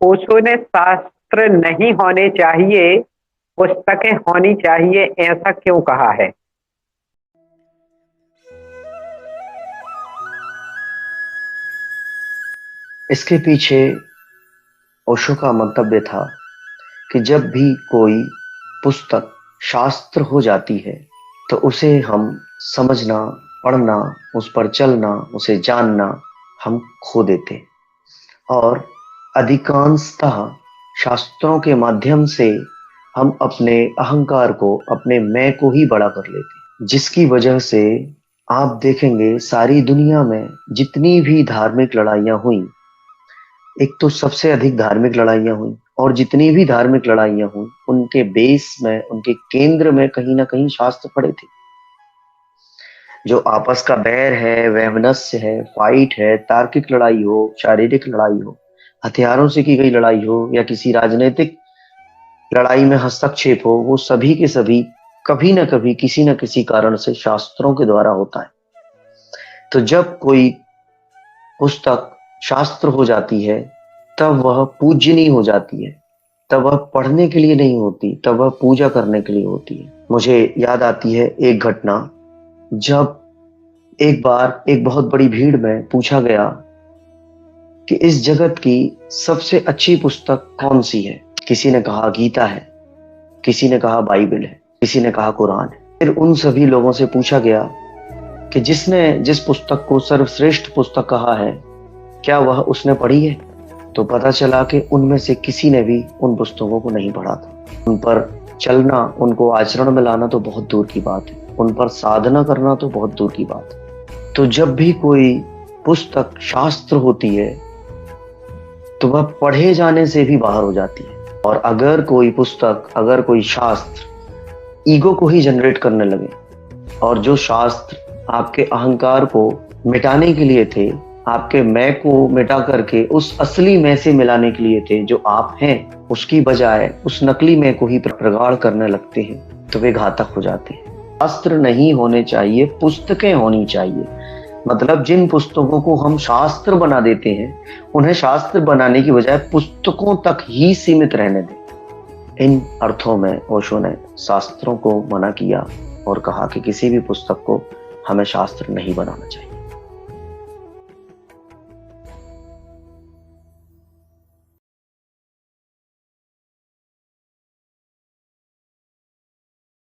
ओशो ने शास्त्र नहीं होने चाहिए, पुस्तकें होनी चाहिए, ऐसा क्यों कहा है? इसके पीछे ओशो का मंतव्य था कि जब भी कोई पुस्तक शास्त्र हो जाती है तो उसे हम समझना, पढ़ना, उस पर चलना, उसे जानना हम खो देते हैं। और अधिकांशतः शास्त्रों के माध्यम से हम अपने अहंकार को, अपने मैं को ही बड़ा कर लेते हैं, जिसकी वजह से आप देखेंगे सारी दुनिया में जितनी भी धार्मिक लड़ाइयां हुई, एक तो सबसे अधिक धार्मिक लड़ाइयां हुई, और जितनी भी धार्मिक लड़ाइयां हुई उनके बेस में, उनके केंद्र में कहीं ना कहीं शास्त्र पड़े थे। जो आपस का बैर है, वैमनस्य है, फाइट है, तार्किक लड़ाई हो, शारीरिक लड़ाई हो, हथियारों से की गई लड़ाई हो, या किसी राजनीतिक लड़ाई में हस्तक्षेप हो, वो सभी के सभी कभी ना कभी किसी न किसी कारण से शास्त्रों के द्वारा होता है। तो जब कोई पुस्तक शास्त्र हो जाती है तब वह पूजनीय हो जाती है, तब वह पढ़ने के लिए नहीं होती, तब वह पूजा करने के लिए होती है। मुझे याद आती है एक घटना, जब एक बार एक बहुत बड़ी भीड़ में पूछा गया कि इस जगत की सबसे अच्छी पुस्तक कौन सी है। किसी ने कहा गीता है, किसी ने कहा बाइबल है, किसी ने कहा कुरान है। फिर उन सभी लोगों से पूछा गया कि जिसने जिस पुस्तक को सर्वश्रेष्ठ पुस्तक कहा है, क्या वह उसने पढ़ी है? तो पता चला कि उनमें से किसी ने भी उन पुस्तकों को नहीं पढ़ा था। उन पर चलना, उनको आचरण में लाना तो बहुत दूर की बात है, उन पर साधना करना तो बहुत दूर की बात है। तो जब भी कोई पुस्तक शास्त्र होती है तो वह पढ़े जाने से भी बाहर हो जाती है। और अगर कोई पुस्तक, अगर कोई शास्त्र ईगो को ही जनरेट करने लगे, और जो शास्त्र आपके अहंकार को मिटाने के लिए थे, आपके मैं को मिटा करके उस असली मैं से मिलाने के लिए थे, जो आप हैं, उसकी बजाय उस नकली मैं को ही प्रगाढ़ करने लगते हैं, तो वे घातक हो जाते हैं। शास्त्र नहीं होने चाहिए, पुस्तकें होनी चाहिए। मतलब जिन पुस्तकों को हम शास्त्र बना देते हैं, उन्हें शास्त्र बनाने की बजाय पुस्तकों तक ही सीमित रहने दें। इन अर्थों में ओशो ने शास्त्रों को मना किया और कहा कि किसी भी पुस्तक को हमें शास्त्र नहीं बनाना चाहिए।